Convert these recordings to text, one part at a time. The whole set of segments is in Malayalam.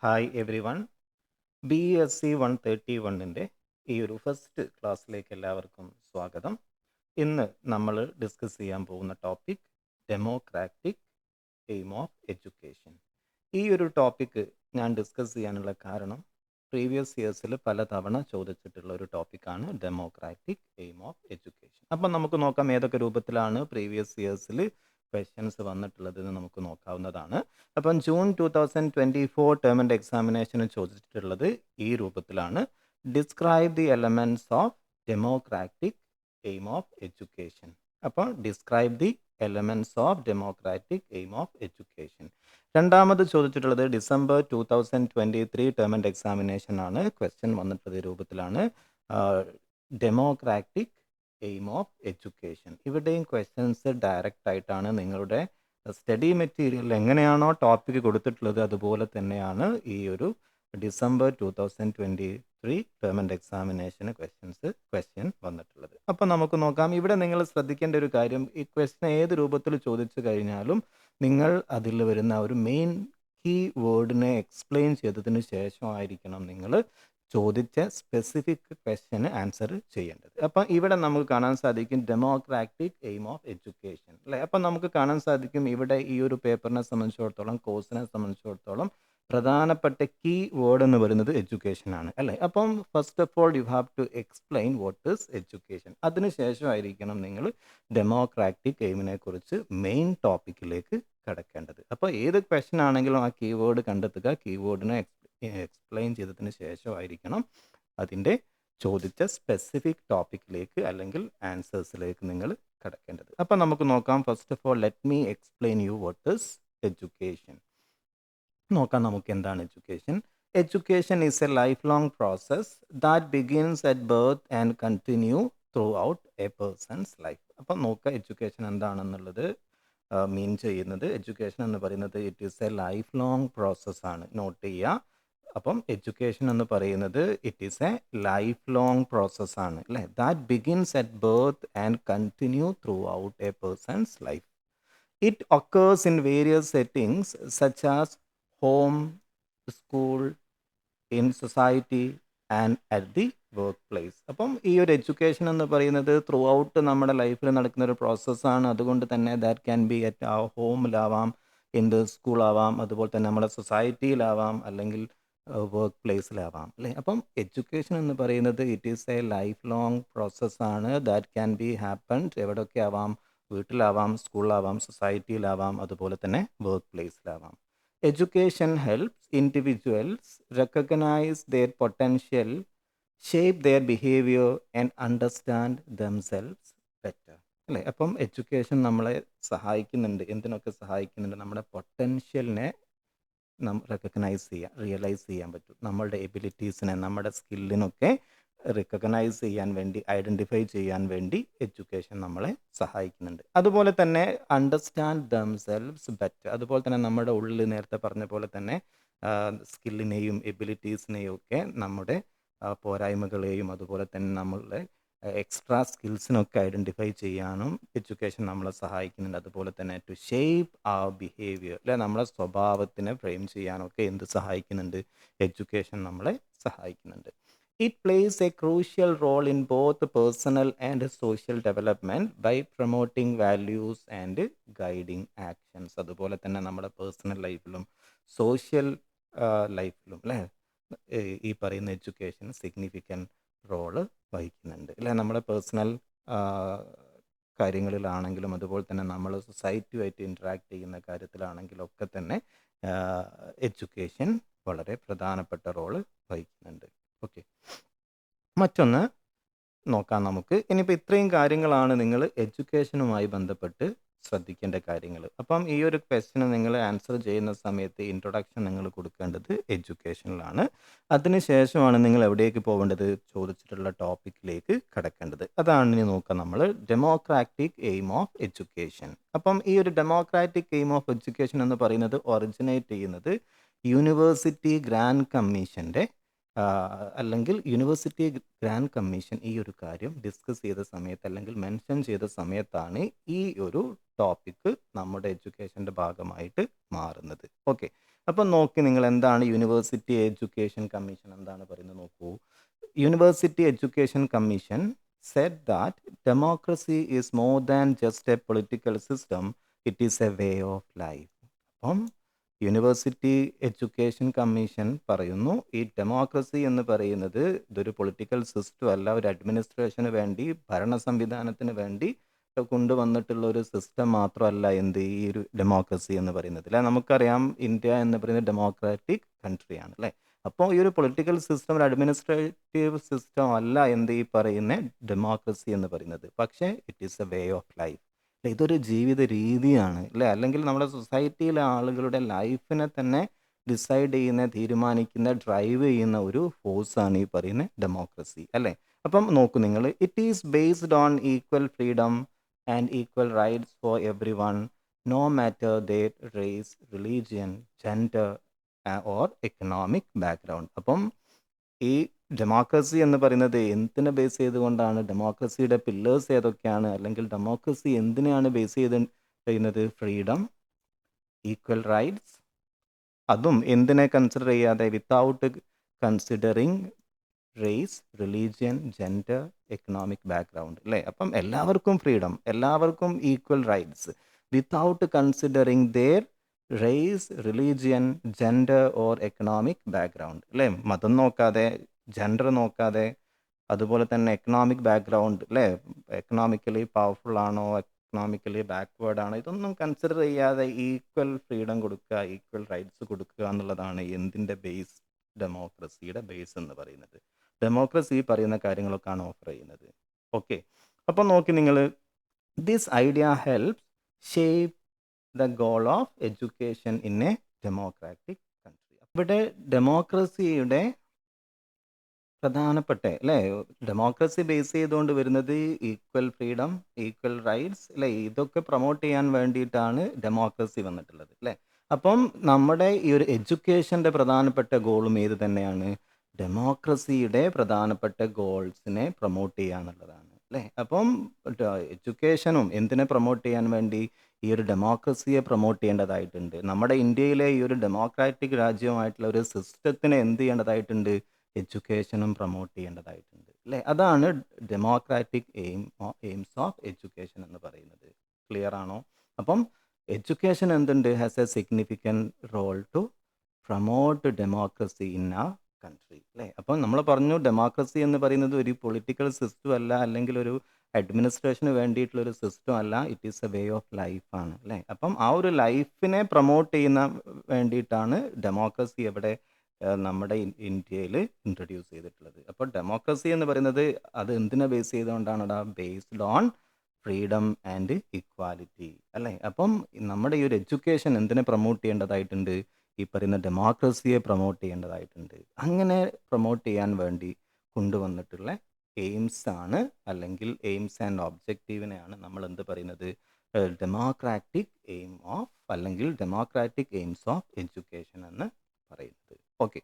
Hi every one. BSc 131ൻ്റെ ഈ ഒരു ഫസ്റ്റ് ക്ലാസ്സിലേക്ക് എല്ലാവർക്കും സ്വാഗതം. ഇന്ന് നമ്മൾ ഡിസ്കസ് ചെയ്യാൻ പോകുന്ന topic democratic aim of education. ഈ ഒരു ടോപ്പിക്ക് ഞാൻ ഡിസ്കസ് ചെയ്യാനുള്ള കാരണം പ്രീവിയസ് ഇയേഴ്സിൽ പലതവണ ചോദിച്ചിട്ടുള്ള ഒരു ടോപ്പിക്കാണ് ഡെമോക്രാറ്റിക് എയിം ഓഫ് എഡ്യൂക്കേഷൻ. അപ്പം നമുക്ക് നോക്കാം ഏതൊക്കെ രൂപത്തിലാണ് പ്രീവിയസ് ഇയേഴ്സിൽ ക്വസ്റ്റ്യൻസ് വന്നിട്ടുള്ളത് എന്ന് നമുക്ക് നോക്കാവുന്നതാണ്. അപ്പം ജൂൺ 2024 ടേം ആൻഡ് എക്സാമിനേഷന് ചോദിച്ചിട്ടുള്ളത് ഈ രൂപത്തിലാണ്: describe the elements of democratic aim of education. അപ്പോൾ describe the elements of democratic aim of education. രണ്ടാമത് ചോദിച്ചിട്ടുള്ളത് ഡിസംബർ 2023 ടേം ആൻഡ് എക്സാമിനേഷൻ ആണ്. ക്വസ്റ്റ്യൻ വന്നിട്ടുള്ളത് ഈ രൂപത്തിലാണ്: ഡെമോക്രാറ്റിക് എയിം ഓഫ് എഡ്യൂക്കേഷൻ. ഇവിടെയും ക്വസ്റ്റ്യൻസ് ഡയറക്റ്റ് ആയിട്ടാണ് നിങ്ങളുടെ സ്റ്റഡി മെറ്റീരിയൽ എങ്ങനെയാണോ ടോപ്പിക്ക് കൊടുത്തിട്ടുള്ളത് അതുപോലെ തന്നെയാണ് ഈ ഒരു ഡിസംബർ 2023 ടേം ആൻഡ് എക്സാമിനേഷന് ക്വസ്റ്റ്യൻ വന്നിട്ടുള്ളത്. അപ്പോൾ നമുക്ക് നോക്കാം. ഇവിടെ നിങ്ങൾ ശ്രദ്ധിക്കേണ്ട ഒരു കാര്യം, ഈ ക്വസ്റ്റ്യൻ ഏത് രൂപത്തിൽ ചോദിച്ചു കഴിഞ്ഞാലും നിങ്ങൾ അതിൽ വരുന്ന ഒരു മെയിൻ കീ വേർഡിനെ എക്സ്പ്ലെയിൻ ചെയ്തതിന് ശേഷമായിരിക്കണം നിങ്ങൾ ചോദിച്ച സ്പെസിഫിക് ക്വസ്റ്റ്യന് ആൻസർ ചെയ്യേണ്ടത്. അപ്പം ഇവിടെ നമുക്ക് കാണാൻ സാധിക്കും ഡെമോക്രാറ്റിക് എയിം ഓഫ് എഡ്യൂക്കേഷൻ, അല്ലേ? അപ്പം നമുക്ക് കാണാൻ സാധിക്കും ഇവിടെ ഈ ഒരു പേപ്പറിനെ സംബന്ധിച്ചിടത്തോളം, കോഴ്സിനെ സംബന്ധിച്ചിടത്തോളം പ്രധാനപ്പെട്ട കീ വേർഡ് എന്ന് പറയുന്നത് എഡ്യൂക്കേഷൻ ആണ്, അല്ലേ? അപ്പം first of all you have to explain what is education. അതിനുശേഷമായിരിക്കണം നിങ്ങൾ ഡെമോക്രാറ്റിക് എയിമിനെ കുറിച്ച് മെയിൻ ടോപ്പിക്കിലേക്ക് കടക്കേണ്ടത്. അപ്പോൾ ഏത് ക്വസ്റ്റ്യൻ ആണെങ്കിലും ആ കീവേഡ് കണ്ടെത്തുക, കീവേഡിനെ എക്സ്പ്ലെയിൻ ചെയ്തതിന് ശേഷമായിരിക്കണം അതിൻ്റെ ചോദിച്ച സ്പെസിഫിക് ടോപ്പിക്കിലേക്ക് അല്ലെങ്കിൽ ആൻസേഴ്സിലേക്ക് നിങ്ങൾ കടക്കേണ്ടത്. അപ്പം നമുക്ക് നോക്കാം. First of all let me explain you what is education. നോക്കാം നമുക്ക് എന്താണ് education. Education is A life long process that begins at birth and continue through out a person's life. അപ്പം നോക്കുക എഡ്യൂക്കേഷൻ എന്താണെന്നുള്ളത് മീൻ ചെയ്യുന്നത്. എഡ്യൂക്കേഷൻ എന്ന് പറയുന്നത് it is A life long പ്രോസസ്സാണ്. നോട്ട് ചെയ്യുക. അപ്പം എഡ്യൂക്കേഷൻ എന്ന് പറയുന്നത് it is A life long പ്രോസസ്സാണ്, അല്ലേ? That begins at birth and continue through out a person's life. It occurs in various settings such as home, school, in society and at the work place. അപ്പം ഈ ഒരു എഡ്യൂക്കേഷൻ എന്ന് പറയുന്നത് ത്രൂ ഔട്ട് നമ്മുടെ ലൈഫിൽ നടക്കുന്ന ഒരു പ്രോസസ്സാണ്. അതുകൊണ്ട് തന്നെ ദാറ്റ് ക്യാൻ ബി അറ്റ് ആ ഹോമിലാവാം, ഇൻ ദ സ്കൂളാവാം, അതുപോലെ തന്നെ നമ്മുടെ സൊസൈറ്റിയിലാവാം, അല്ലെങ്കിൽ വർക്ക് പ്ലേസിലാവാം, അല്ലേ? അപ്പം എഡ്യൂക്കേഷൻ എന്ന് പറയുന്നത് it is A life long പ്രോസസ്സാണ്. ദാറ്റ് ക്യാൻ ബി ഹാപ്പൻഡ് എവിടെയൊക്കെ ആവാം? വീട്ടിലാവാം, സ്കൂളിലാവാം, സൊസൈറ്റിയിലാവാം, അതുപോലെ തന്നെ work പ്ലേസിലാവാം. Education helps individuals recognize their potential, shape their behavior and understand themselves better, അല്ലേ? അപ്പം എഡ്യൂക്കേഷൻ നമ്മളെ സഹായിക്കുന്നുണ്ട്. എന്തിനൊക്കെ സഹായിക്കുന്നുണ്ട്? നമ്മുടെ പൊട്ടൻഷ്യലിനെ റെക്കഗ്നൈസ് ചെയ്യാൻ, റിയലൈസ് ചെയ്യാൻ പറ്റും. നമ്മളുടെ എബിലിറ്റീസിനെ, നമ്മുടെ സ്കില്ലിനൊക്കെ റിക്കഗ്നൈസ് ചെയ്യാൻ വേണ്ടി, ഐഡൻറ്റിഫൈ ചെയ്യാൻ വേണ്ടി എഡ്യൂക്കേഷൻ നമ്മളെ സഹായിക്കുന്നുണ്ട്. അതുപോലെ തന്നെ അണ്ടർസ്റ്റാൻഡ് ദംസെൽവ്സ് ബെറ്റർ. അതുപോലെ തന്നെ നമ്മുടെ ഉള്ളിൽ നേരത്തെ പറഞ്ഞ പോലെ തന്നെ സ്കില്ലിനെയും എബിലിറ്റീസിനെയും ഒക്കെ, നമ്മുടെ പോരായ്മകളെയും അതുപോലെ തന്നെ നമ്മളുടെ എക്സ്ട്രാ സ്കിൽസിനൊക്കെ ഐഡൻറ്റിഫൈ ചെയ്യാനും എഡ്യൂക്കേഷൻ നമ്മളെ സഹായിക്കുന്നുണ്ട്. അതുപോലെ തന്നെ ടു ഷേപ്പ് ആ ബിഹേവിയർ, അല്ലെ? നമ്മളെ സ്വഭാവത്തിനെ ഫ്രെയിം ചെയ്യാനൊക്കെ എന്ത് സഹായിക്കുന്നുണ്ട്? എഡ്യൂക്കേഷൻ നമ്മളെ സഹായിക്കുന്നുണ്ട്. It plays a crucial role in both personal and social development by promoting values and guiding actions. അതുപോലെ തന്നെ നമ്മുടെ പേഴ്സണൽ ലൈഫിലും സോഷ്യൽ ലൈഫിലും, അല്ലേ, ഈ പറയുന്ന എഡ്യൂക്കേഷൻ സിഗ്നിഫിക്കൻറ്റ് റോള് വഹിക്കുന്നുണ്ട്, അല്ലേ? നമ്മുടെ പേഴ്സണൽ കാര്യങ്ങളിലാണെങ്കിലും അതുപോലെ തന്നെ നമ്മൾ സൊസൈറ്റിയുമായിട്ട് ഇൻറ്ററാക്ട് ചെയ്യുന്ന കാര്യത്തിലാണെങ്കിലും ഒക്കെ തന്നെ എഡ്യൂക്കേഷൻ വളരെ പ്രധാനപ്പെട്ട റോള് വഹിക്കുന്നുണ്ട്. ഓക്കെ, മറ്റൊന്ന് നോക്കാം നമുക്ക്. ഇനിയിപ്പോൾ ഇത്രയും കാര്യങ്ങളാണ് നിങ്ങൾ എഡ്യൂക്കേഷനുമായി ബന്ധപ്പെട്ട് ശ്രദ്ധിക്കേണ്ട കാര്യങ്ങൾ. അപ്പം ഈ ഒരു ക്വസ്റ്റിന് നിങ്ങൾ ആൻസർ ചെയ്യുന്ന സമയത്ത് ഇൻട്രൊഡക്ഷൻ നിങ്ങൾ കൊടുക്കേണ്ടത് എഡ്യൂക്കേഷനിലാണ്. അതിനുശേഷമാണ് നിങ്ങൾ എവിടേക്ക് പോകേണ്ടത്? ചോദിച്ചിട്ടുള്ള ടോപ്പിക്കിലേക്ക് കടക്കേണ്ടത്. അതാണ് ഇനി നോക്കാം നമ്മൾ, ഡെമോക്രാറ്റിക് എയിം ഓഫ് എഡ്യൂക്കേഷൻ. അപ്പം ഈ ഒരു ഡെമോക്രാറ്റിക് എയിം ഓഫ് എഡ്യൂക്കേഷൻ എന്ന് പറയുന്നത് ഒറിജിനേറ്റ് ചെയ്യുന്നത് യൂണിവേഴ്സിറ്റി ഗ്രാൻഡ് കമ്മീഷൻ്റെ അല്ലെങ്കിൽ യൂണിവേഴ്സിറ്റി ഗ്രാൻഡ് കമ്മീഷൻ ഈ ഒരു കാര്യം ഡിസ്കസ് ചെയ്ത സമയത്ത് അല്ലെങ്കിൽ മെൻഷൻ ചെയ്ത സമയത്താണ് ഈ ഒരു ടോപ്പിക്ക് നമ്മുടെ എഡ്യൂക്കേഷൻ്റെ ഭാഗമായിട്ട് മാറുന്നത്. ഓക്കെ, അപ്പം നോക്കി നിങ്ങൾ എന്താണ് യൂണിവേഴ്സിറ്റി എഡ്യൂക്കേഷൻ കമ്മീഷൻ എന്താണ് പറയുന്നത് നോക്കൂ. University education commission said that democracy is more than just a political system, it is a way of life. അപ്പം യൂണിവേഴ്സിറ്റി എഡ്യൂക്കേഷൻ കമ്മീഷൻ പറയുന്നു ഈ ഡെമോക്രസി എന്ന് പറയുന്നത് ഇതൊരു പൊളിറ്റിക്കൽ സിസ്റ്റം അല്ല, ഒരു അഡ്മിനിസ്ട്രേഷന് വേണ്ടി ഭരണ സംവിധാനത്തിന് വേണ്ടി കൊണ്ടുവന്നിട്ടുള്ള ഒരു സിസ്റ്റം മാത്രമല്ല എന്ത് ഈ ഒരു ഡെമോക്രസി എന്ന് പറയുന്നത് അല്ലെ. നമുക്കറിയാം ഇന്ത്യ എന്ന് പറയുന്നത് ഡെമോക്രാറ്റിക് കൺട്രിയാണ് അല്ലേ. അപ്പോൾ ഈ ഒരു പൊളിറ്റിക്കൽ സിസ്റ്റം ഒരു അഡ്മിനിസ്ട്രേറ്റീവ് സിസ്റ്റം അല്ല എന്ത് ഈ പറയുന്ന ഡെമോക്രസി എന്ന് പറയുന്നത്, പക്ഷേ it is a way of life. ഇതൊരു ജീവിത രീതിയാണ് അല്ലേ, അല്ലെങ്കിൽ നമ്മുടെ സൊസൈറ്റിയിലെ ആളുകളുടെ ലൈഫിനെ തന്നെ ഡിസൈഡ് ചെയ്യുന്ന, തീരുമാനിക്കുന്ന, ഡ്രൈവ് ചെയ്യുന്ന ഒരു ഫോഴ്സാണ് ഈ പറയുന്ന ഡെമോക്രസി അല്ലേ. അപ്പം നോക്കൂ നിങ്ങൾ, it is based on equal freedom and equal rights for everyone, no matter their race, religion, gender or economic background. അപ്പം ഈ ഡെമോക്രസി എന്ന് പറയുന്നത് എന്തിനെ ബേസ് ചെയ്തുകൊണ്ടാണ്, ഡെമോക്രസിയുടെ പില്ലേഴ്സ് ഏതൊക്കെയാണ്, അല്ലെങ്കിൽ ഡെമോക്രസി എന്തിനെയാണ് ബേസ് ചെയ്ത് ചെയ്യുന്നത്? ഫ്രീഡം, ഈക്വൽ റൈറ്റ്സ്, അതും എന്തിനെ കൺസിഡർ ചെയ്യാതെ, without considering race, religion, gender, economic background അല്ലേ. അപ്പം എല്ലാവർക്കും ഫ്രീഡം, എല്ലാവർക്കും equal rights, without considering their race, religion, gender or economic background അല്ലേ. മതം നോക്കാതെ, ജെൻഡർ നോക്കാതെ, അതുപോലെ തന്നെ എക്കണോമിക് ബാക്ക്ഗ്രൗണ്ട് അല്ലേ, എക്കണോമിക്കലി പവർഫുൾ ആണോ, എക്കണോമിക്കലി ബാക്ക്വേർഡ് ആണോ, ഇതൊന്നും കൺസിഡർ ചെയ്യാതെ ഈക്വൽ ഫ്രീഡം കൊടുക്കുക, ഈക്വൽ റൈറ്റ്സ് കൊടുക്കുക എന്നുള്ളതാണ് എന്തിൻ്റെ ബേസ്, ഡെമോക്രസിയുടെ ബേസ് എന്ന് പറയുന്നത്. ഡെമോക്രസി പറയുന്ന കാര്യങ്ങളൊക്കെയാണ് ഓഫർ ചെയ്യുന്നത്. ഓക്കെ, അപ്പം നോക്കി നിങ്ങൾ, this idea helps shape the goal of education in A democratic country. ഇവിടെ ഡെമോക്രസിയുടെ പ്രധാനപ്പെട്ട അല്ലേ, ഡെമോക്രസി ബേസ് ചെയ്തുകൊണ്ട് വരുന്നത് ഈക്വൽ ഫ്രീഡം, ഈക്വൽ റൈറ്റ്സ് അല്ലേ, ഇതൊക്കെ പ്രൊമോട്ട് ചെയ്യാൻ വേണ്ടിയിട്ടാണ് ഡെമോക്രസി വന്നിട്ടുള്ളത് അല്ലേ. അപ്പം നമ്മുടെ ഈ ഒരു എഡ്യൂക്കേഷൻ്റെ പ്രധാനപ്പെട്ട ഗോളും ഏത് തന്നെയാണ്, ഡെമോക്രസിയുടെ പ്രധാനപ്പെട്ട ഗോൾസിനെ പ്രൊമോട്ട് ചെയ്യുക എന്നുള്ളതാണ് അല്ലേ. അപ്പം എഡ്യൂക്കേഷനും എന്തിനെ പ്രൊമോട്ട് ചെയ്യാൻ വേണ്ടി, ഈ ഒരു ഡെമോക്രസിയെ പ്രൊമോട്ട് ചെയ്യേണ്ടതായിട്ടുണ്ട്. നമ്മുടെ ഇന്ത്യയിലെ ഈ ഒരു ഡെമോക്രാറ്റിക് രാജ്യമായിട്ടുള്ള ഒരു സിസ്റ്റത്തിനെ എന്ത് ചെയ്യേണ്ടതായിട്ടുണ്ട്, എഡ്യൂക്കേഷനും പ്രൊമോട്ട് ചെയ്യേണ്ടതായിട്ടുണ്ട് അല്ലേ. അതാണ് ഡെമോക്രാറ്റിക് എയിംസ് ഓഫ് എഡ്യൂക്കേഷൻ എന്ന് പറയുന്നത്. ക്ലിയർ ആണോ? അപ്പം എഡ്യൂക്കേഷൻ എന്തുണ്ട്, has a significant role to promote democracy in ആ കൺട്രി അല്ലേ. അപ്പം നമ്മൾ പറഞ്ഞു ഡെമോക്രസി എന്ന് പറയുന്നത് ഒരു പൊളിറ്റിക്കൽ സിസ്റ്റം അല്ല, അല്ലെങ്കിൽ ഒരു അഡ്മിനിസ്ട്രേഷന് വേണ്ടിയിട്ടുള്ളൊരു സിസ്റ്റം അല്ല, it is a way of ലൈഫാണ് അല്ലേ. അപ്പം ആ ഒരു ലൈഫിനെ പ്രൊമോട്ട് ചെയ്യുന്ന വേണ്ടിയിട്ടാണ് ഡെമോക്രസി എവിടെ നമ്മുടെ ഇന്ത്യയിൽ ഇൻട്രൊഡ്യൂസ് ചെയ്തിട്ടുള്ളത്. അപ്പോൾ ഡെമോക്രസി എന്ന് പറയുന്നത് അത് എന്തിനെ ബേസ് ചെയ്തുകൊണ്ടാണ്, based on freedom and equality അല്ലേ. അപ്പം നമ്മുടെ ഈ ഒരു എഡ്യൂക്കേഷൻ എന്തിനെ പ്രൊമോട്ട് ചെയ്യേണ്ടതായിട്ടുണ്ട്, ഈ പറയുന്ന ഡെമോക്രസിയെ പ്രൊമോട്ട് ചെയ്യേണ്ടതായിട്ടുണ്ട്. അങ്ങനെ പ്രൊമോട്ട് ചെയ്യാൻ വേണ്ടി കൊണ്ടുവന്നിട്ടുള്ള എയിംസ് ആണ്, അല്ലെങ്കിൽ എയിംസ് ആൻഡ് ഒബ്ജക്റ്റീവിനെയാണ് നമ്മൾ എന്ത് പറയുന്നത്, ഡെമോക്രാറ്റിക് എയിം ഓഫ്, അല്ലെങ്കിൽ ഡെമോക്രാറ്റിക് എയിംസ് ഓഫ് എഡ്യൂക്കേഷൻ എന്ന് പറയുന്നത്. ഓക്കെ,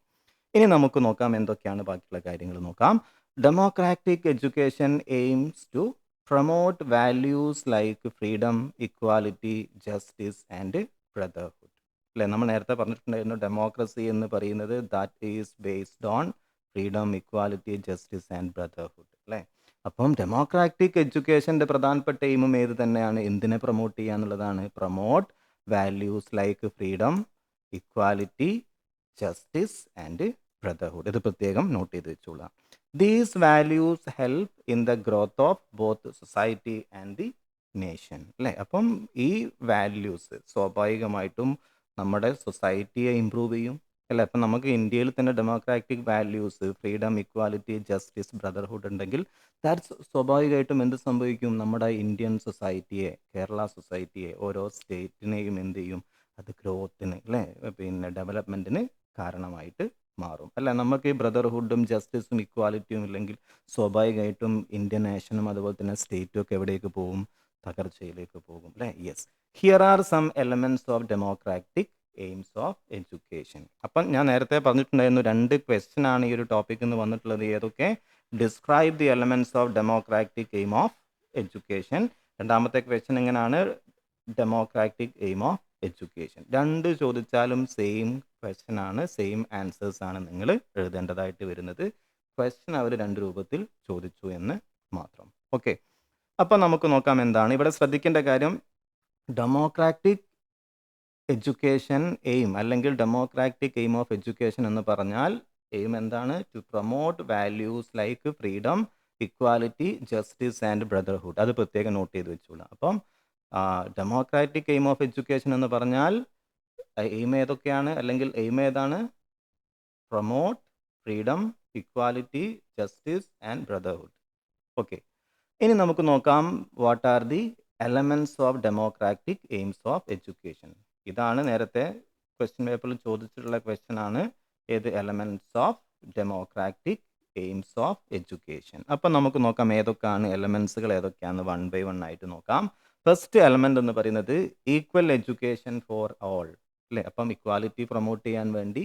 ഇനി നമുക്ക് നോക്കാം എന്തൊക്കെയാണ് ബാക്കിയുള്ള കാര്യങ്ങൾ നോക്കാം. Democratic education aims to promote values like freedom, equality, justice and brotherhood അല്ലേ. നമ്മൾ നേരത്തെ പറഞ്ഞിട്ടുണ്ടായിരുന്നു ഡെമോക്രസി എന്ന് പറയുന്നത് that is based on freedom, equality, justice and brotherhood അല്ലേ. അപ്പം ഡെമോക്രാറ്റിക് എഡ്യൂക്കേഷൻ്റെ പ്രധാനപ്പെട്ട എയിമും ഏത് തന്നെയാണ്, എന്തിനെ പ്രൊമോട്ട് ചെയ്യുക എന്നുള്ളതാണ്, promote values like freedom, equality, justice and brotherhood. ഇത് പ്രത്യേകം നോട്ട് ചെയ്ത് വെച്ചോളാം. These values help in the growth of both society and the nation അല്ലേ. അപ്പം ഈ വാല്യൂസ് സ്വാഭാവികമായിട്ടും നമ്മുടെ സൊസൈറ്റിയെ ഇമ്പ്രൂവ് ചെയ്യും അല്ലേ. അപ്പം നമുക്ക് ഇന്ത്യയിൽ തന്നെ democratic values, freedom, equality, justice, brotherhood ഉണ്ടെങ്കിൽ ദാറ്റ്സ് സ്വാഭാവികമായിട്ടും എന്ത് സംഭവിക്കും, നമ്മുടെ ഇന്ത്യൻ സൊസൈറ്റിയെ, കേരള സൊസൈറ്റിയെ, ഓരോ സ്റ്റേറ്റിനെയും എന്ത് ചെയ്യും, അത് ഗ്രോത്തിന് അല്ലേ, പിന്നെ ഡെവലപ്മെൻറ്റിന് കാരണമായിട്ട് മാറും അല്ല. നമുക്ക് ഈ ബ്രദർഹുഡും ജസ്റ്റിസും ഇക്വാലിറ്റിയും ഇല്ലെങ്കിൽ സ്വാഭാവികമായിട്ടും ഇന്ത്യൻ നേഷനും അതുപോലെ തന്നെ സ്റ്റേറ്റും ഒക്കെ എവിടേക്ക് പോകും, തകർച്ചയിലേക്ക് പോകും അല്ലേ. Yes, here are some elements of democratic aims of education. അപ്പം ഞാൻ നേരത്തെ പറഞ്ഞിട്ടുണ്ടായിരുന്നു 2 ക്വസ്റ്റ്യൻ ആണ് ഈ ഒരു ടോപ്പിക്കിൽ നിന്ന് വന്നിട്ടുള്ളത്. ഏതൊക്കെ? Describe the elements of democratic aim of education. രണ്ടാമത്തെ ക്വസ്റ്റ്യൻ എങ്ങനെയാണ്? Democratic aim of education. 2 ചോദിച്ചാലും സെയിം ക്വസ്റ്റ്യൻ ആണ്, സെയിം ആൻസേഴ്സ് ആണ് നിങ്ങൾ എഴുതേണ്ടതായിട്ട് വരുന്നത്. ക്വസ്റ്റ്യൻ അവർ 2 രൂപത്തിൽ ചോദിച്ചു എന്ന് മാത്രം. ഓക്കെ, അപ്പം നമുക്ക് നോക്കാം എന്താണ് ഇവിടെ ശ്രദ്ധിക്കേണ്ട കാര്യം. ഡെമോക്രാറ്റിക് എഡ്യൂക്കേഷൻ എയിം അല്ലെങ്കിൽ ഡെമോക്രാറ്റിക് എയിം ഓഫ് എഡ്യൂക്കേഷൻ എന്ന് പറഞ്ഞാൽ എയിം എന്താണ്? To promote values like freedom, equality, justice and brotherhood. അത് പ്രത്യേകം നോട്ട് ചെയ്ത് വെച്ചോളാം. അപ്പം ഡെമോക്രാറ്റിക് എയിം ഓഫ് എഡ്യൂക്കേഷൻ എന്ന് പറഞ്ഞാൽ എയിം ഏതൊക്കെയാണ് അല്ലെങ്കിൽ എയിം ഏതാണ്? Promote freedom, equality, justice and brotherhood. Okay, ഇനി നമുക്ക് നോക്കാം what are the elements of democratic aims of education. ഇതാണ് നേരത്തെ ക്വസ്റ്റ്യൻ പേപ്പറിൽ ചോദിച്ചിട്ടുള്ള ക്വസ്റ്റ്യൻ ആണ്. ഏത്? Elements of democratic aims of education. അപ്പം നമുക്ക് നോക്കാം ഏതൊക്കെയാണ് എലമെൻറ്റ്സുകൾ, ഏതൊക്കെയാണ് 1 by 1 ആയിട്ട് നോക്കാം. ഫസ്റ്റ് എലമെൻ്റ് എന്ന് പറയുന്നത് ഈക്വൽ എഡ്യൂക്കേഷൻ ഫോർ ഓൾ അല്ലേ. അപ്പം ഇക്വാലിറ്റി പ്രൊമോട്ട് ചെയ്യാൻ വേണ്ടി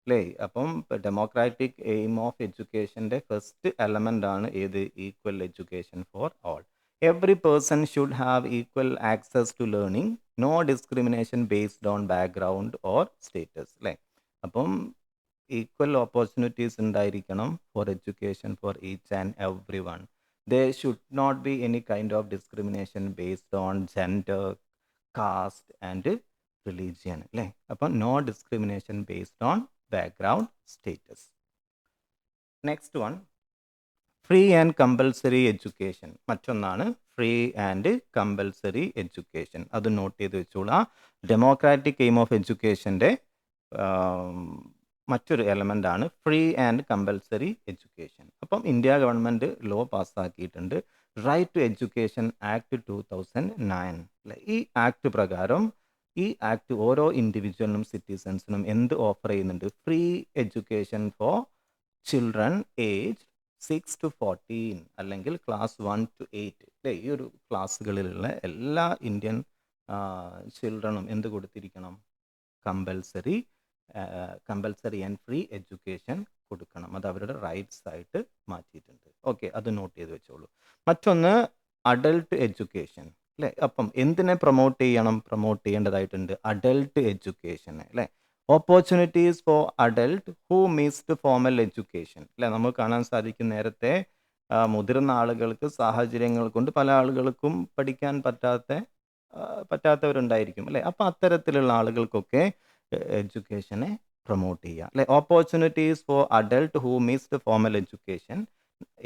അല്ലേ. അപ്പം ഡെമോക്രാറ്റിക് എയിം ഓഫ് എഡ്യൂക്കേഷൻ്റെ ഫസ്റ്റ് എലമെൻ്റ് ആണ് ഏത്? Equal education for all. Every person should have equal access to learning, no discrimination based on background or status അല്ലേ. അപ്പം ഈക്വൽ ഓപ്പർച്യൂണിറ്റീസ് ഉണ്ടായിരിക്കണം for education for each and every one. There should not be any kind of discrimination based on gender, caste and religion അല്ലേ. അപ്പം no discrimination based on background status. Next one free and compulsory education. മറ്റൊന്നാണ് ഫ്രീ ആൻഡ് കമ്പൽസറി എഡ്യൂക്കേഷൻ. അത് നോട്ട് ചെയ്ത് വെച്ചോളാം. ഡെമോക്രാറ്റിക് എയിം ഓഫ് എഡ്യൂക്കേഷൻ്റെ മറ്റൊരു എലമെൻ്റ് ആണ് ഫ്രീ ആൻഡ് കമ്പൽസറി എഡ്യൂക്കേഷൻ. അപ്പം ഇന്ത്യ ഗവൺമെൻറ് ലോ പാസ്സാക്കിയിട്ടുണ്ട്, റൈറ്റ് ടു എഡ്യൂക്കേഷൻ ആക്ട് 2009 അല്ലേ. ഈ ആക്ട് പ്രകാരം ഈ ആക്ട് ഓരോ ഇൻഡിവിജ്വലിനും സിറ്റിസൺസിനും എന്ത് ഓഫർ ചെയ്യുന്നുണ്ട്? Free education for children age 6 to 14 അല്ലെങ്കിൽ ക്ലാസ് 1 to 8 അല്ലേ. ഈ ഒരു ക്ലാസ്സുകളിലുള്ള എല്ലാ ഇന്ത്യൻ ചിൽഡ്രനും എന്ത് കൊടുത്തിരിക്കണം? കമ്പൽസറി ആൻഡ് ഫ്രീ എഡ്യൂക്കേഷൻ കൊടുക്കണം. അത് അവരുടെ റൈറ്റ്സ് ആയിട്ട് മാറ്റിയിട്ടുണ്ട്. ഓക്കെ, അത് നോട്ട് ചെയ്ത് വെച്ചോളൂ. മറ്റൊന്ന് അഡൾട്ട് എഡ്യൂക്കേഷൻ അല്ലേ. അപ്പം എന്തിനെ പ്രൊമോട്ട് ചെയ്യേണ്ടതായിട്ടുണ്ട്? അഡൾട്ട് എഡ്യൂക്കേഷൻ അല്ലേ. Opportunities for adult who missed formal education അല്ലേ. നമുക്ക് കാണാൻ സാധിക്കും നേരത്തെ മുതിർന്ന ആളുകൾക്ക് സാഹചര്യങ്ങൾ കൊണ്ട് പല ആളുകൾക്കും പഠിക്കാൻ പറ്റാത്തവരുണ്ടായിരിക്കും അല്ലേ. അപ്പം അത്തരത്തിലുള്ള ആളുകൾക്കൊക്കെ എഡ്യൂക്കേഷനെ പ്രൊമോട്ട് ചെയ്യുക അല്ലേ. Opportunities for adult who missed formal education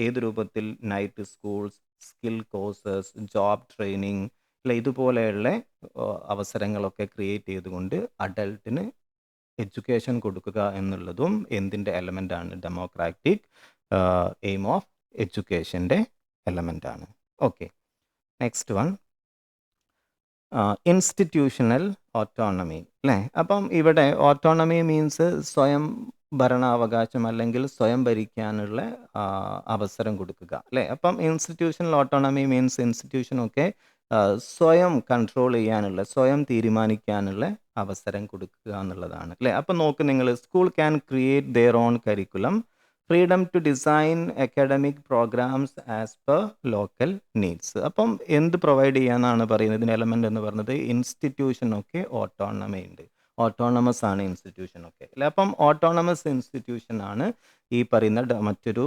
ഏത് രൂപത്തിൽ? Night schools, skill courses, job training അല്ലെ. ഇതുപോലെയുള്ള അവസരങ്ങളൊക്കെ ക്രിയേറ്റ് ചെയ്തുകൊണ്ട് അഡൾട്ടിന് എഡ്യൂക്കേഷൻ കൊടുക്കുക എന്നുള്ളതും എന്തിൻ്റെ എലമെൻ്റ് ആണ്? ഡെമോക്രാറ്റിക് എയിം ഓഫ് എഡ്യൂക്കേഷൻ്റെ എലമെൻ്റ് ആണ്. Okay, next one institutional autonomy അല്ലേ. അപ്പം ഇവിടെ ഓട്ടോണമി മീൻസ് സ്വയം ഭരണാവകാശം അല്ലെങ്കിൽ സ്വയം ഭരിക്കാനുള്ള അവസരം കൊടുക്കുക അല്ലേ. അപ്പം ഇൻസ്റ്റിറ്റ്യൂഷണൽ ഓട്ടോണമി മീൻസ് ഇൻസ്റ്റിറ്റ്യൂഷനൊക്കെ സ്വയം കൺട്രോൾ ചെയ്യാനുള്ള, സ്വയം തീരുമാനിക്കാനുള്ള അവസരം കൊടുക്കുക എന്നുള്ളതാണ് അല്ലേ. അപ്പം നോക്ക് നിങ്ങൾ, school can create their own curriculum, freedom to design academic programs as per local needs. അപ്പം എന്ത് പ്രൊവൈഡ് ചെയ്യാന്നാണ് പറയുന്നത്? ഇതിന് എലമെൻ്റ് എന്ന് പറയുന്നത് ഇൻസ്റ്റിറ്റ്യൂഷനൊക്കെ ഓട്ടോണമി ഉണ്ട്, ഓട്ടോണമസ് ആണ് ഇൻസ്റ്റിറ്റ്യൂഷനൊക്കെ അല്ലേ. അപ്പം ഓട്ടോണമസ് ഇൻസ്റ്റിറ്റ്യൂഷൻ ആണ് ഈ പറയുന്ന മറ്റൊരു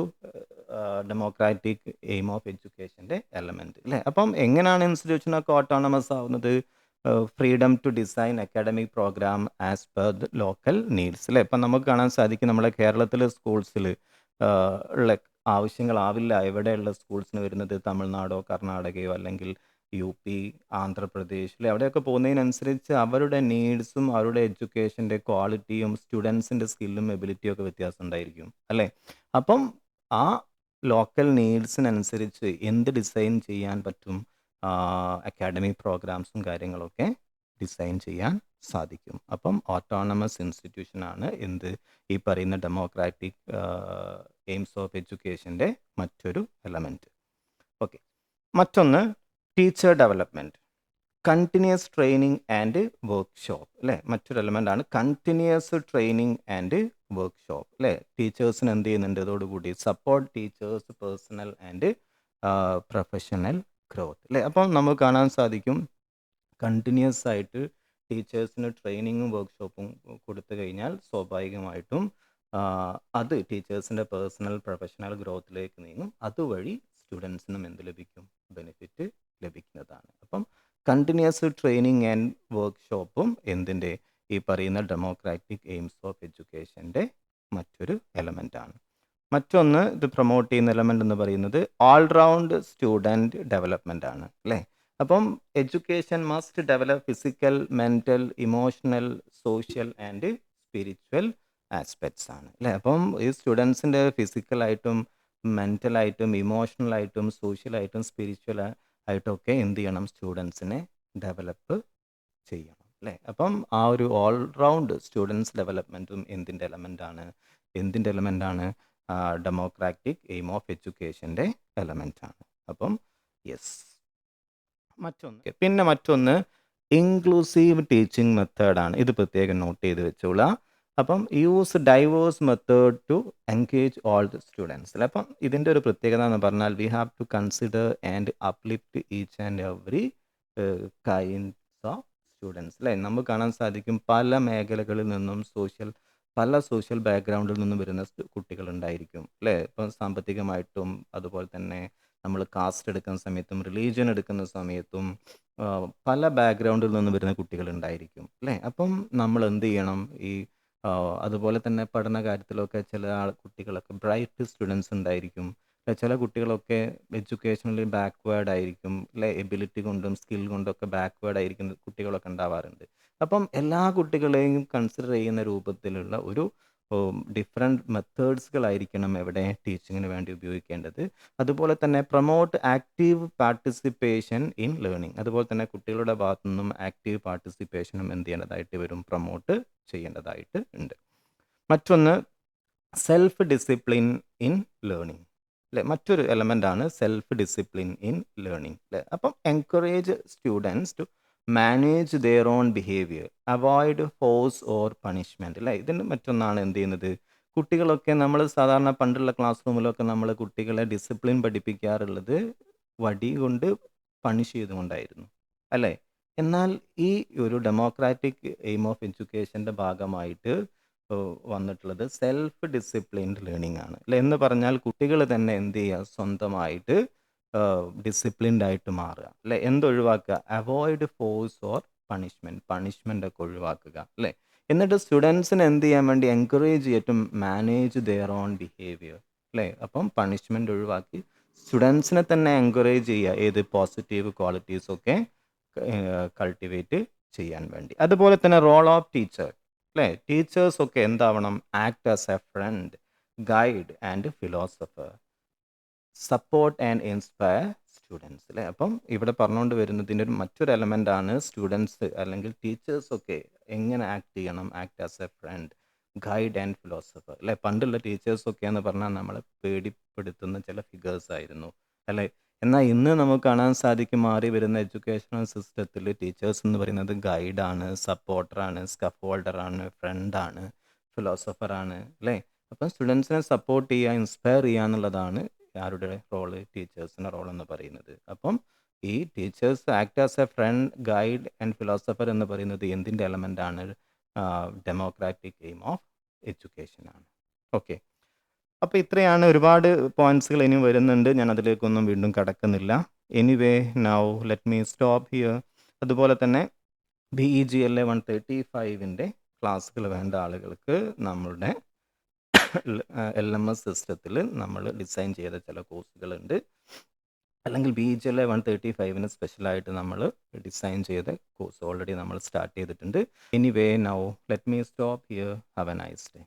ഡെമോക്രാറ്റിക് എയിം ഓഫ് എഡ്യൂക്കേഷൻ്റെ എലമെൻറ്റ് അല്ലേ. അപ്പം എങ്ങനെയാണ് ഇൻസ്റ്റിറ്റ്യൂഷനൊക്കെ ഓട്ടോണമസ് ആവുന്നത്? Freedom to design academic program as per the local needs അല്ലേ. ഇപ്പം നമുക്ക് കാണാൻ സാധിക്കും നമ്മളെ കേരളത്തിലെ സ്കൂൾസിൽ ഉള്ള ആവശ്യങ്ങളാവില്ല എവിടെയുള്ള സ്കൂൾസിന് വരുന്നത് തമിഴ്നാടോ കർണാടകയോ അല്ലെങ്കിൽ UP, ആന്ധ്രാപ്രദേശ് അല്ലെ. അവിടെയൊക്കെ പോകുന്നതിനനുസരിച്ച് അവരുടെ നീഡ്സും അവരുടെ എഡ്യൂക്കേഷൻ്റെ ക്വാളിറ്റിയും സ്റ്റുഡൻസിൻ്റെ സ്കില്ലും എബിലിറ്റിയും ഒക്കെ വ്യത്യാസം ഉണ്ടായിരിക്കും അല്ലേ. അപ്പം ആ ലോക്കൽ നീഡ്സിനനുസരിച്ച് എന്ത് ഡിസൈൻ ചെയ്യാൻ പറ്റും? അക്കാഡമിക് പ്രോഗ്രാംസും കാര്യങ്ങളൊക്കെ ഡിസൈൻ ചെയ്യാൻ സാധിക്കും. അപ്പം ഓട്ടോണമസ് ഇൻസ്റ്റിറ്റ്യൂഷനാണ് എന്ത്? ഈ പറയുന്ന ഡെമോക്രാറ്റിക് എയിംസ് ഓഫ് എഡ്യൂക്കേഷൻ്റെ മറ്റൊരു എലമെൻറ്റ്. ഓക്കെ, മറ്റൊന്ന് teacher development. Continuous training and workshop അല്ലേ, മറ്റൊരു എലമെൻ്റ് ആണ് കണ്ടിന്യൂസ് ട്രെയിനിങ് ആൻഡ് വർക്ക്ഷോപ്പ് അല്ലേ. ടീച്ചേഴ്സിന് എന്ത് ചെയ്യുന്നുണ്ട് ഇതോടുകൂടി support teachers personal and professional growth അല്ലേ. അപ്പം നമുക്ക് കാണാൻ സാധിക്കും കണ്ടിന്യൂസ് ആയിട്ട് ടീച്ചേഴ്സിന് ട്രെയിനിങ്ങും വർക്ക്ഷോപ്പും കൊടുത്തു കഴിഞ്ഞാൽ സ്വാഭാവികമായിട്ടും അത് ടീച്ചേഴ്സിൻ്റെ പേഴ്സണൽ പ്രൊഫഷണൽ ഗ്രോത്തിലേക്ക് നീങ്ങും. അതുവഴി സ്റ്റുഡൻസിനും എന്ത് ലഭിക്കും, ബെനിഫിറ്റ് ലഭിക്കുന്നതാണ്. അപ്പം കണ്ടിന്യൂസ് ട്രെയിനിങ് ആൻഡ് വർക്ക്ഷോപ്പും എന്തിൻ്റെ ഈ പറയുന്ന ഡെമോക്രാറ്റിക് എയിംസ് ഓഫ് എഡ്യൂക്കേഷൻ്റെ മറ്റൊരു എലമെൻ്റാണ്. മറ്റൊന്ന് ഇത് പ്രൊമോട്ട് ചെയ്യുന്ന എലമെൻ്റ് എന്ന് പറയുന്നത് ഓൾറൗണ്ട് സ്റ്റുഡൻറ്റ് ഡെവലപ്മെൻ്റ് ആണ് അല്ലേ. അപ്പം education must develop physical, mental, emotional, social and spiritual aspects ആണ് അല്ലേ. അപ്പം ഈ സ്റ്റുഡൻസിൻ്റെ ഫിസിക്കലായിട്ടും മെൻ്റലായിട്ടും ഇമോഷണലായിട്ടും സോഷ്യലായിട്ടും സ്പിരിച്വൽ ആയിട്ടൊക്കെ എന്ത് ചെയ്യണം, സ്റ്റുഡൻസിനെ ഡെവലപ്പ് ചെയ്യണം അല്ലേ. അപ്പം ആ ഒരു ഓൾറൗണ്ട് സ്റ്റുഡൻസ് ഡെവലപ്മെൻറ്റും എന്തിൻ്റെ എലമെൻ്റാണ് ഡെമോക്രാറ്റിക് എയിം ഓഫ് എഡ്യൂക്കേഷൻ്റെ എലമെൻ്റാണ്. അപ്പം യെസ്. മറ്റൊന്ന് ഇൻക്ലൂസീവ് ടീച്ചിങ് മെത്തേഡാണ്. ഇത് പ്രത്യേകം നോട്ട് ചെയ്ത് വെച്ചോളാം. അപ്പം use diverse method to engage all the students അല്ലേ. അപ്പം ഇതിൻ്റെ ഒരു പ്രത്യേകത എന്ന് പറഞ്ഞാൽ we have to consider and uplift each and every kinds of students അല്ലേ. നമുക്ക് കാണാൻ സാധിക്കും പല മേഖലകളിൽ നിന്നും പല സോഷ്യൽ ബാക്ക്ഗ്രൗണ്ടിൽ നിന്നും വരുന്ന കുട്ടികളുണ്ടായിരിക്കും അല്ലേ. ഇപ്പം സാമ്പത്തികമായിട്ടും അതുപോലെ തന്നെ നമ്മൾ കാസ്റ്റ് എടുക്കുന്ന സമയത്തും റിലീജിയൻ എടുക്കുന്ന സമയത്തും പല ബാക്ക്ഗ്രൗണ്ടിൽ നിന്ന് വരുന്ന കുട്ടികളുണ്ടായിരിക്കും അല്ലേ. അപ്പം നമ്മൾ എന്ത് ചെയ്യണം, അതുപോലെ തന്നെ പഠന കാര്യത്തിലൊക്കെ ചില കുട്ടികളൊക്കെ ബ്രൈറ്റ് സ്റ്റുഡൻസ് ഉണ്ടായിരിക്കും. ചില കുട്ടികളൊക്കെ എഡ്യൂക്കേഷണലി ബാക്ക്വേർഡ് ആയിരിക്കും അല്ലേ, എബിലിറ്റി കൊണ്ടും സ്കിൽ കൊണ്ടൊക്കെ ബാക്ക്വേർഡ് ആയിരിക്കുന്ന കുട്ടികളൊക്കെ ഉണ്ടാവാറുണ്ട്. അപ്പം എല്ലാ കുട്ടികളെയും കൺസിഡർ ചെയ്യുന്ന രൂപത്തിലുള്ള ഒരു ഡിഫറെൻറ്റ് മെത്തേഡ്സുകളായിരിക്കണം എവിടെ ടീച്ചിങ്ങിന് വേണ്ടി ഉപയോഗിക്കേണ്ടത്. അതുപോലെ തന്നെ promote active participation in learning. അതുപോലെ തന്നെ കുട്ടികളുടെ ഭാഗത്തു നിന്നും ആക്റ്റീവ് പാർട്ടിസിപ്പേഷനും എന്ത് ചെയ്യേണ്ടതായിട്ട് വരും, പ്രൊമോട്ട് ചെയ്യേണ്ടതായിട്ട് ഉണ്ട്. മറ്റൊന്ന് സെൽഫ് ഡിസിപ്ലിൻ ഇൻ ലേണിംഗ് അല്ലേ. മറ്റൊരു എലമെൻ്റാണ് സെൽഫ് ഡിസിപ്ലിൻ ഇൻ ലേണിംഗ് അല്ലേ. അപ്പം encourage students to manage their own behaviour, avoid force or punishment അല്ലേ. ഇതിന് മറ്റൊന്നാണ് എന്ത് ചെയ്യുന്നത്, കുട്ടികളൊക്കെ നമ്മൾ സാധാരണ പണ്ടുള്ള ക്ലാസ് റൂമിലൊക്കെ നമ്മൾ കുട്ടികളെ ഡിസിപ്ലിൻ പഠിപ്പിക്കാറുള്ളത് വടി കൊണ്ട് പണിഷ് ചെയ്തുകൊണ്ടായിരുന്നു അല്ലേ. എന്നാൽ ഈ ഒരു ഡെമോക്രാറ്റിക് എയിം ഓഫ് എഡ്യൂക്കേഷൻ്റെ ഭാഗമായിട്ട് വന്നിട്ടുള്ളത് സെൽഫ് ഡിസിപ്ലിൻഡ് ലേണിംഗ് ആണ് അല്ലേ. എന്ന് പറഞ്ഞാൽ കുട്ടികൾ തന്നെ എന്ത് ചെയ്യുക, സ്വന്തമായിട്ട് ഡിസിപ്ലിൻഡ് ആയിട്ട് മാറുക അല്ലേ. എന്തൊഴിവാക്കുക, അവോയ്ഡ് ഫോഴ്സ് ഓർ പണിഷ്മെൻ്റ് ഒക്കെ ഒഴിവാക്കുക അല്ലേ. എന്നിട്ട് സ്റ്റുഡൻസിന് എന്ത് ചെയ്യാൻ വേണ്ടി എൻകറേജ് ചെയ്തിട്ടും മാനേജ് ദെയർ ഓൺ ബിഹേവിയർ അല്ലേ. അപ്പം പണിഷ്മെൻ്റ് ഒഴിവാക്കി സ്റ്റുഡൻസിനെ തന്നെ എൻകറേജ് ചെയ്യുക, ഏത് പോസിറ്റീവ് ക്വാളിറ്റീസൊക്കെ കൾട്ടിവേറ്റ് ചെയ്യാൻ വേണ്ടി. അതുപോലെ തന്നെ റോൾ ഓഫ് ടീച്ചർ അല്ലേ. ടീച്ചേഴ്സൊക്കെ എന്താവണം, act as a friend, guide and philosopher, support and inspire students അല്ലേ. അപ്പം ഇവിടെ പറഞ്ഞുകൊണ്ട് വരുന്നതിൻ്റെ മറ്റൊരു എലമെൻ്റാണ് സ്റ്റുഡൻസ് അല്ലെങ്കിൽ ടീച്ചേഴ്സൊക്കെ എങ്ങനെ ആക്ട് ചെയ്യണം, act as a friend, guide and philosopher അല്ലേ. പണ്ടുള്ള ടീച്ചേഴ്സൊക്കെ എന്ന് പറഞ്ഞാൽ നമ്മളെ പേടിപ്പെടുത്തുന്ന ചില ഫിഗേഴ്സ് ആയിരുന്നു അല്ലേ. എന്നാൽ ഇന്ന് നമുക്ക് കാണാൻ സാധിക്കും മാറി വരുന്ന എഡ്യൂക്കേഷണൽ സിസ്റ്റത്തിൽ ടീച്ചേഴ്സ് എന്ന് പറയുന്നത് ഗൈഡാണ്, സപ്പോർട്ടറാണ്, സ്കഫോൾഡറാണ്, ഫ്രണ്ടാണ്, ഫിലോസഫറാണ് അല്ലേ. അപ്പം സ്റ്റുഡൻസിനെ സപ്പോർട്ട് ചെയ്യുക, ഇൻസ്പയർ ചെയ്യുക എന്നുള്ളതാണ് ആരുടെ റോള്, ടീച്ചേഴ്സിൻ്റെ റോൾ എന്ന് പറയുന്നത്. അപ്പം ഈ teachers act as a friend, guide and philosopher എന്ന് പറയുന്നത് എന്തിൻ്റെ എലമെൻ്റാണ്, ഡെമോക്രാറ്റിക് എയിം ഓഫ് എഡ്യൂക്കേഷൻ ആണ്. ഓക്കെ, അപ്പോൾ ഇത്രയാണ്. ഒരുപാട് പോയിന്റ്സുകൾ ഇനി വരുന്നുണ്ട്, ഞാൻ അതിലേക്കൊന്നും വീണ്ടും കടക്കുന്നില്ല. Anyway now let me stop here. അതുപോലെ തന്നെ BEGLA 135ൻ്റെ ക്ലാസ്സുകൾ വേണ്ട ആളുകൾക്ക് നമ്മളുടെ LMS സിസ്റ്റത്തിൽ നമ്മൾ ഡിസൈൻ ചെയ്ത ചില കോഴ്സുകളുണ്ട്, അല്ലെങ്കിൽ BEGLA 135ന് സ്പെഷ്യലായിട്ട് നമ്മൾ ഡിസൈൻ ചെയ്ത കോഴ്സ് ഓൾറെഡി നമ്മൾ സ്റ്റാർട്ട് ചെയ്തിട്ടുണ്ട്. Anyway now let me stop here. Have A nice day.